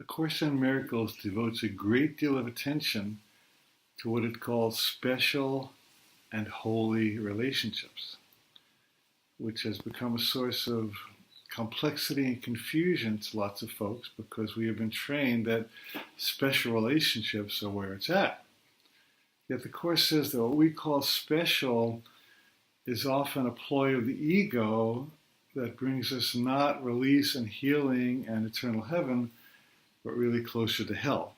Course in Miracles devotes a great deal of attention to what it calls special and holy relationships, which has become a source of complexity and confusion to lots of folks because we have been trained that special relationships are where it's at. Yet the Course says that what we call special is often a ploy of the ego that brings us not release and healing and eternal heaven, but really closer to hell.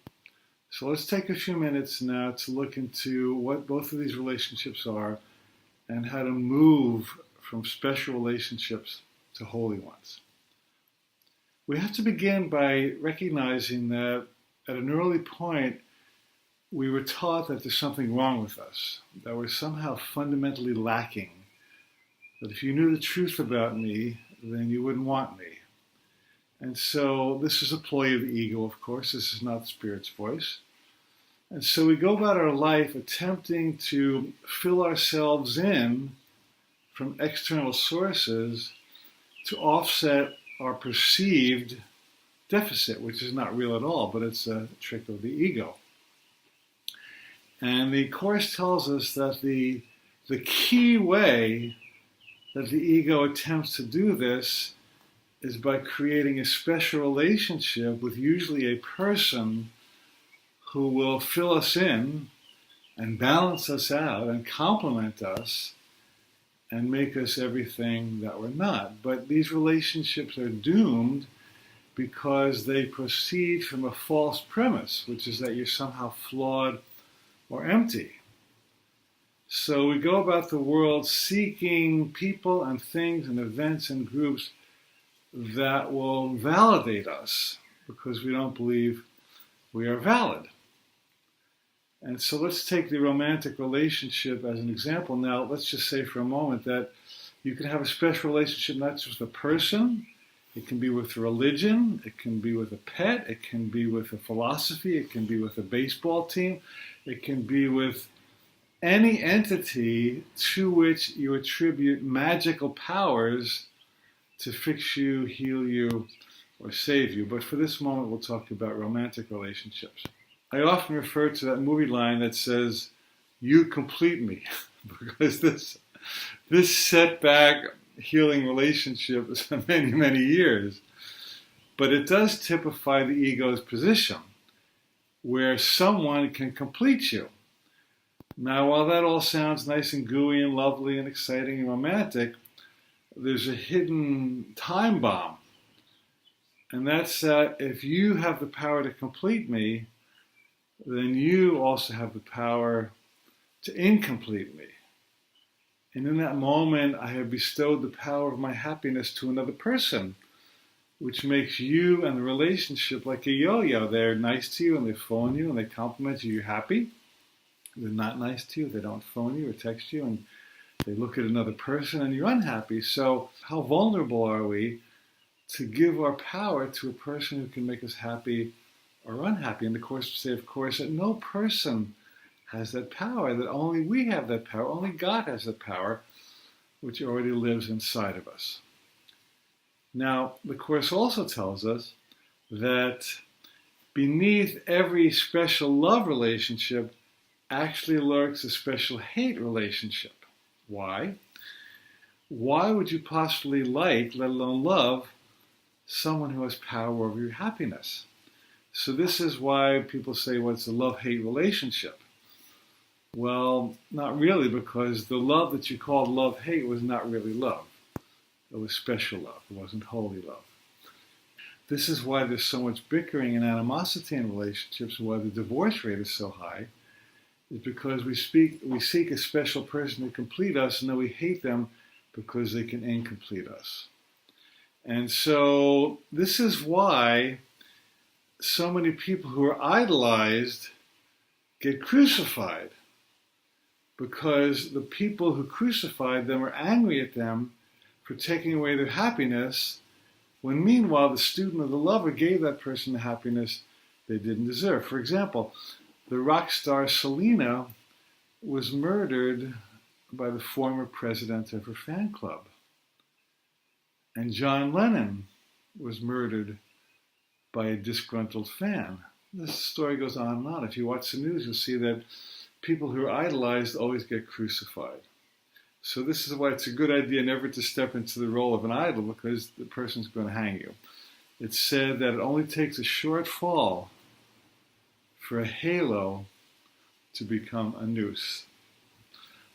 So let's take a few minutes now to look into what both of these relationships are and how to move from special relationships to holy ones. We have to begin by recognizing that at an early point, we were taught that there's something wrong with us, that we're somehow fundamentally lacking, that if you knew the truth about me, then you wouldn't want me. And so this is a ploy of the ego, of course. This is not Spirit's voice. And so we go about our life attempting to fill ourselves in from external sources to offset our perceived deficit, which is not real at all, but it's a trick of the ego. And the Course tells us that the key way that the ego attempts to do this is by creating a special relationship with usually a person who will fill us in and balance us out and complement us and make us everything that we're not. But these relationships are doomed because they proceed from a false premise, which is that you're somehow flawed or empty. So we go about the world seeking people and things and events and groups that will validate us because we don't believe we are valid. And so let's take the romantic relationship as an example. Now, let's just say for a moment that you can have a special relationship not just with a person, it can be with a religion, it can be with a pet, it can be with a philosophy, it can be with a baseball team, it can be with any entity to which you attribute magical powers to fix you, heal you, or save you. But for this moment, we'll talk about romantic relationships. I often refer to that movie line that says, "You complete me," because this setback healing relationship is for many, many years. But it does typify the ego's position, where someone can complete you. Now, while that all sounds nice and gooey and lovely and exciting and romantic, there's a hidden time bomb. And that's that if you have the power to complete me, then you also have the power to incomplete me. And in that moment, I have bestowed the power of my happiness to another person, which makes you and the relationship like a yo-yo. They're nice to you and they phone you and they compliment you, you're happy. They're not nice to you, they don't phone you or text you, and they look at another person and you're unhappy. So how vulnerable are we to give our power to a person who can make us happy or unhappy? And the Course say, of course, that no person has that power, that only we have that power, only God has that power, which already lives inside of us. Now, the Course also tells us that beneath every special love relationship actually lurks a special hate relationship. Why? Why would you possibly like, let alone love, someone who has power over your happiness? So this is why people say, what's a love-hate relationship? Well, not really, because the love that you called love-hate was not really love. It was special love. It wasn't holy love. This is why there's so much bickering and animosity in relationships and why the divorce rate is so high, is because we seek a special person to complete us, and then we hate them because they can incomplete us. And so this is why so many people who are idolized get crucified, because the people who crucified them are angry at them for taking away their happiness, when meanwhile the student or the lover gave that person the happiness they didn't deserve. For example, the rock star Selena was murdered by the former president of her fan club. And John Lennon was murdered by a disgruntled fan. This story goes on and on. If you watch the news, you'll see that people who are idolized always get crucified. So this is why it's a good idea never to step into the role of an idol, because the person's going to hang you. It's said that it only takes a short fall for a halo to become a noose.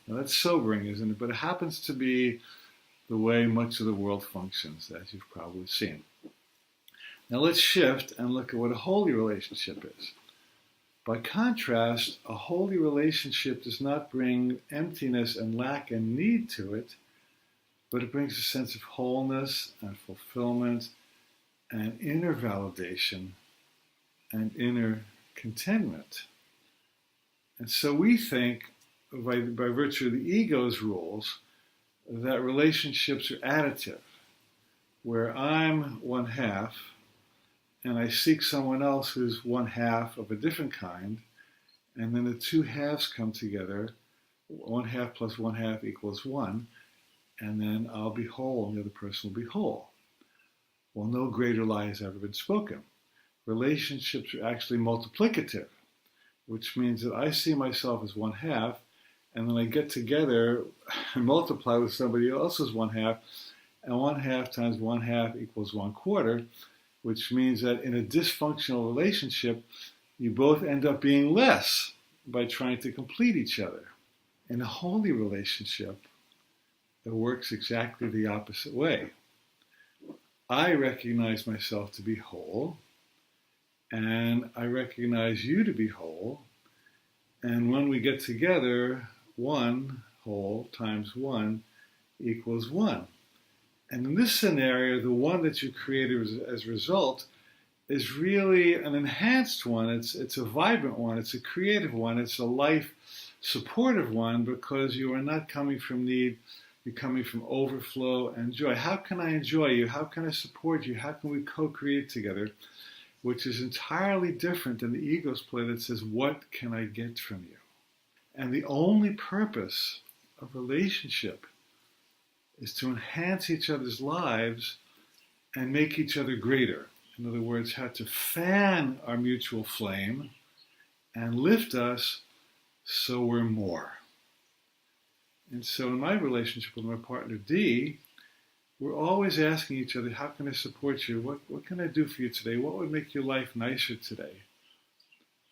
Now that's sobering, isn't it? But it happens to be the way much of the world functions, as you've probably seen. Now let's shift and look at what a holy relationship is. By contrast, a holy relationship does not bring emptiness and lack and need to it, but it brings a sense of wholeness and fulfillment and inner validation and inner contentment. And so we think, by virtue of the ego's rules, that relationships are additive, where I'm one half and I seek someone else who's one half of a different kind, and then the two halves come together, one half plus one half equals one, and then I'll be whole and the other person will be whole. Well, no greater lie has ever been spoken. Relationships are actually multiplicative, which means that I see myself as one half, and then I get together and multiply with somebody else's one half, and one half times one half equals 1/4, which means that in a dysfunctional relationship, you both end up being less by trying to complete each other. In a holy relationship, it works exactly the opposite way. I recognize myself to be whole, and I recognize you to be whole, and when we get together, 1 whole times 1 equals 1. And in this scenario, the one that you created as a result is really an enhanced one. It's a vibrant one. It's a creative one. It's a life-supportive one, because you are not coming from need. You're coming from overflow and joy. How can I enjoy you? How can I support you? How can we co-create together? Which is entirely different than the ego's play that says, what can I get from you? And the only purpose of relationship is to enhance each other's lives and make each other greater. In other words, how to fan our mutual flame and lift us so we're more. And so in my relationship with my partner, Dee, we're always asking each other, how can I support you? What can I do for you today? What would make your life nicer today?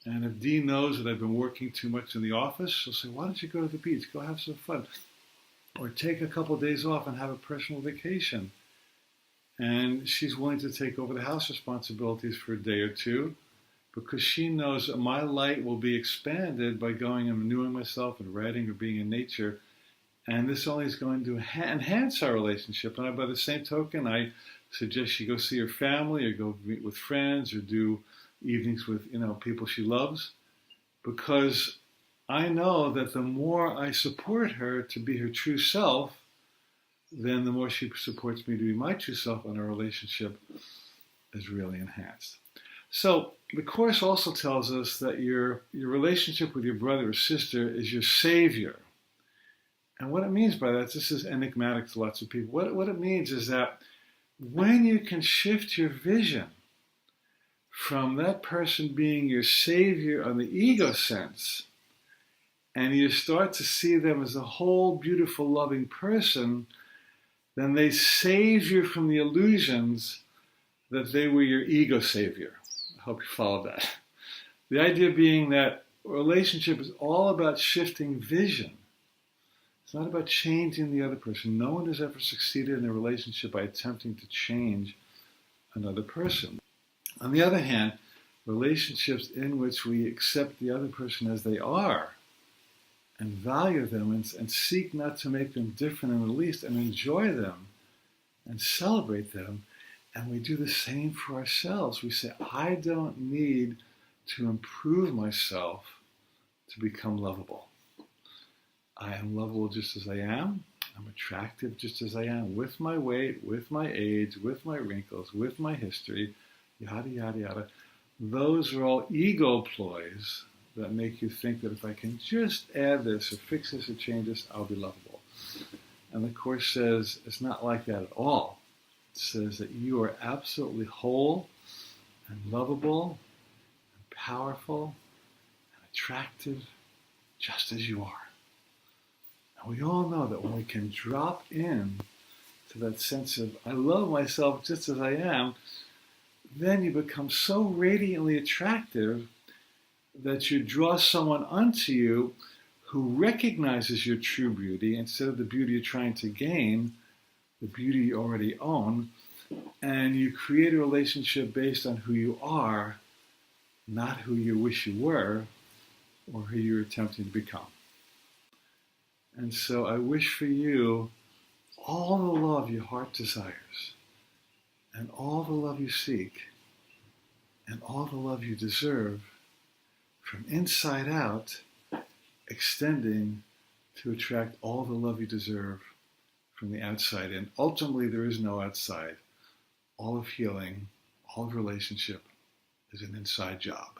And if Dee knows that I've been working too much in the office, she'll say, why don't you go to the beach? Go have some fun. Or take a couple of days off and have a personal vacation. And she's willing to take over the house responsibilities for a day or two, because she knows that my light will be expanded by going and renewing myself and writing or being in nature. And this only is going to enhance our relationship. And by the same token, I suggest she go see her family or go meet with friends or do evenings with people she loves, because I know that the more I support her to be her true self, then the more she supports me to be my true self, and our relationship is really enhanced. So the Course also tells us that your relationship with your brother or sister is your savior. And what it means by that, this is enigmatic to lots of people. What it means is that when you can shift your vision from that person being your savior on the ego sense, and you start to see them as a whole, beautiful, loving person, then they save you from the illusions that they were your ego savior. I hope you follow that. The idea being that a relationship is all about shifting vision. It's not about changing the other person. No one has ever succeeded in a relationship by attempting to change another person. On the other hand, relationships in which we accept the other person as they are and value them and seek not to make them different in the least, and enjoy them and celebrate them, and we do the same for ourselves. We say, I don't need to improve myself to become lovable. I am lovable just as I am. I'm attractive just as I am, with my weight, with my age, with my wrinkles, with my history, yada, yada, yada. Those are all ego ploys that make you think that if I can just add this or fix this or change this, I'll be lovable. And the Course says it's not like that at all. It says that you are absolutely whole and lovable and powerful and attractive just as you are. And we all know that when we can drop in to that sense of, I love myself just as I am, then you become so radiantly attractive that you draw someone unto you who recognizes your true beauty instead of the beauty you're trying to gain, the beauty you already own, and you create a relationship based on who you are, not who you wish you were or who you're attempting to become. And so I wish for you all the love your heart desires, and all the love you seek, and all the love you deserve, from inside out, extending to attract all the love you deserve from the outside in. Ultimately, there is no outside. All of healing, all of relationship is an inside job.